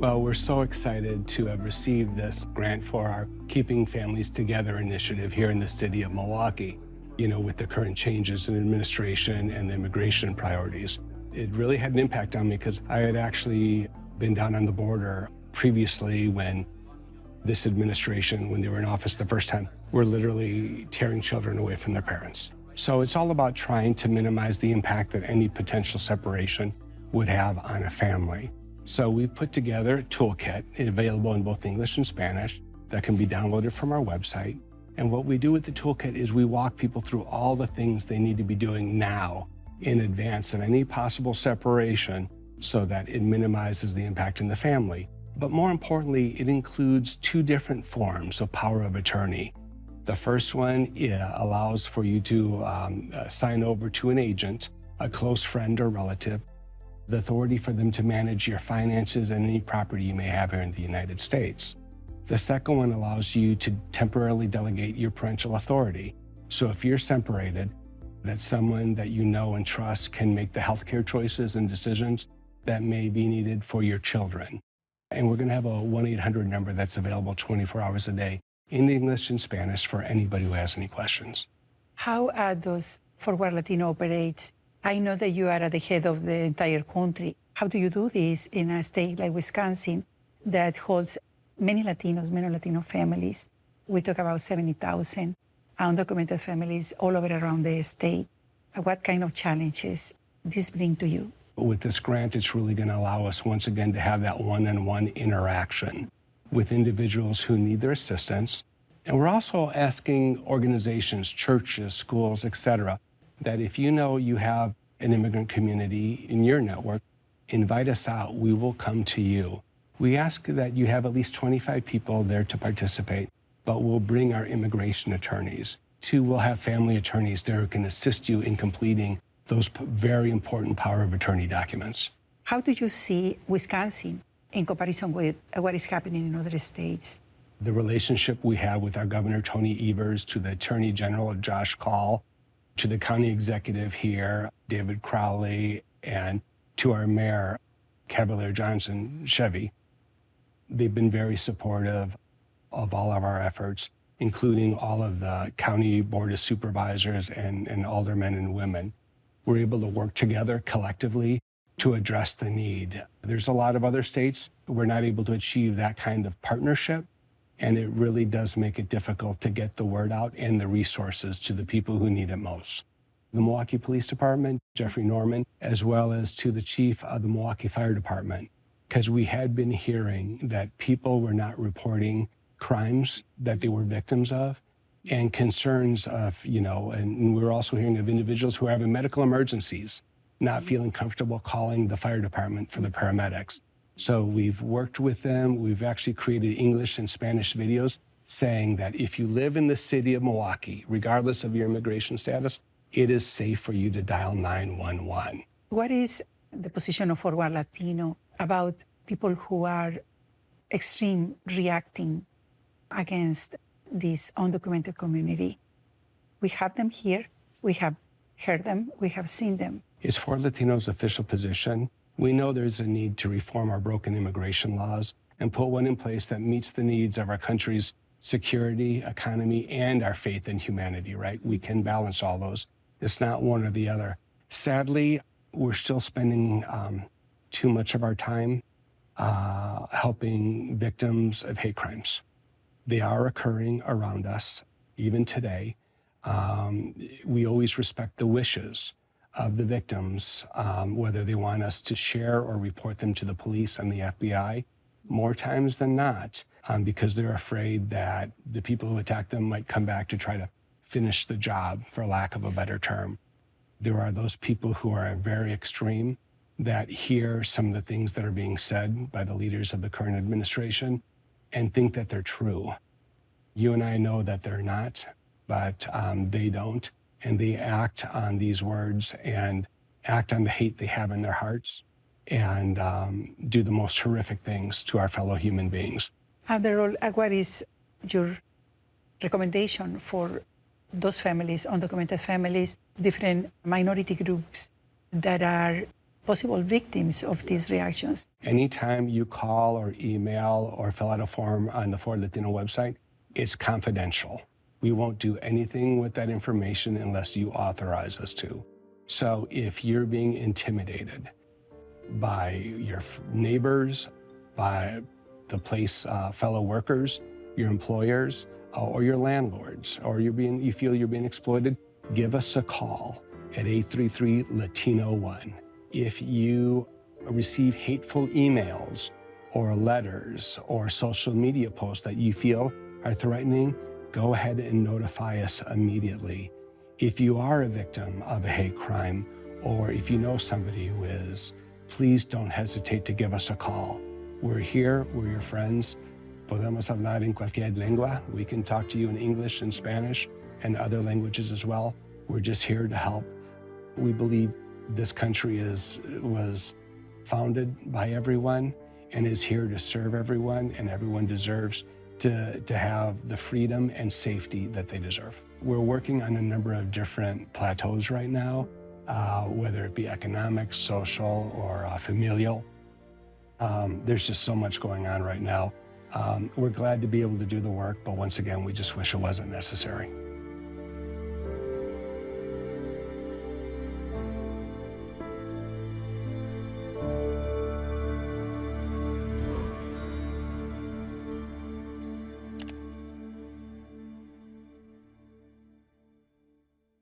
Well, we're so excited to have received this grant for our Keeping Families Together initiative here in the city of Milwaukee. You know, with the current changes in administration and the immigration priorities, it really had an impact on me because I had actually been down on the border previously when this administration, when they were in office the first time, were literally tearing children away from their parents. So it's all about trying to minimize the impact that any potential separation would have on a family. So we've put together a toolkit available in both English and Spanish that can be downloaded from our website. And what we do with the toolkit is we walk people through all the things they need to be doing now in advance of any possible separation so that it minimizes the impact in the family. But more importantly, it includes two different forms of power of attorney. The first one allows for you to sign over to an agent, a close friend or relative, the authority for them to manage your finances and any property you may have here in the United States. The second one allows you to temporarily delegate your parental authority. So if you're separated, that someone that you know and trust can make the healthcare choices and decisions that may be needed for your children. And we're going to have a 1-800 number that's available 24 hours a day in English and Spanish for anybody who has any questions. How does Forward Latino operates? I know that you are at the head of the entire country. How do you do this in a state like Wisconsin that holds many Latino families? We talk about 70,000 undocumented families all over around the state. What kind of challenges this bring to you? With this grant, it's really going to allow us once again to have that one-on-one interaction with individuals who need their assistance. And we're also asking organizations, churches, schools, et cetera, that if you know you have an immigrant community in your network, invite us out. We will come to you. We ask that you have at least 25 people there to participate, but we'll bring our immigration attorneys. We'll have family attorneys there who can assist you in completing those very important power of attorney documents. How do you see Wisconsin in comparison with what is happening in other states? The relationship we have with our Governor Tony Evers, to the Attorney General Josh Call, to the county executive here, David Crowley, and to our mayor, Cavalier Johnson Chevy. They've been very supportive of all of our efforts, including all of the county board of supervisors and aldermen and women. We're able to work together collectively to address the need. There's a lot of other states we're not able to achieve that kind of partnership, and it really does make it difficult to get the word out and the resources to the people who need it most. The Milwaukee Police Department, Jeffrey Norman, as well as to the chief of the Milwaukee Fire Department, because we had been hearing that people were not reporting crimes that they were victims of, and concerns of, and we're also hearing of individuals who are having medical emergencies, not feeling comfortable calling the fire department for the paramedics. So we've worked with them. We've actually created English and Spanish videos saying that if you live in the city of Milwaukee, regardless of your immigration status, it is safe for you to dial 911. What is the position of Forward Latino about people who are extreme reacting against this undocumented community? We have them here. We have heard them. We have seen them. It's Forward Latino's official position. We know there's a need to reform our broken immigration laws and put one in place that meets the needs of our country's security, economy, and our faith in humanity, right? We can balance all those. It's not one or the other. Sadly, we're still spending too much of our time helping victims of hate crimes. They are occurring around us, even today. We always respect the wishes of the victims, whether they want us to share or report them to the police and the FBI, more times than not, because they're afraid that the people who attack them might come back to try to finish the job, for lack of a better term. There are those people who are very extreme that hear some of the things that are being said by the leaders of the current administration and think that they're true. You and I know that they're not, but they don't. And they act on these words and act on the hate they have in their hearts and do the most horrific things to our fellow human beings. Darryl, what is your recommendation for those families, undocumented families, different minority groups that are possible victims of these reactions. Anytime you call or email or fill out a form on the Forward Latino website, it's confidential. We won't do anything with that information unless you authorize us to. So if you're being intimidated by your neighbors, by the place fellow workers, your employers, or your landlords, or you feel you're being exploited, give us a call at 833-LATINO-1. If you receive hateful emails or letters or social media posts that you feel are threatening, go ahead and notify us immediately. If you are a victim of a hate crime, or if you know somebody who is, please don't hesitate to give us a call. We're here, we're your friends. Podemos hablar en cualquier lengua. We can talk to you in English and Spanish and other languages as well. We're just here to help. We believe this country was founded by everyone and is here to serve everyone, and everyone deserves to have the freedom and safety that they deserve. We're working on a number of different plateaus right now, whether it be economic, social, or familial. There's just so much going on right now. We're glad to be able to do the work, but once again, we just wish it wasn't necessary.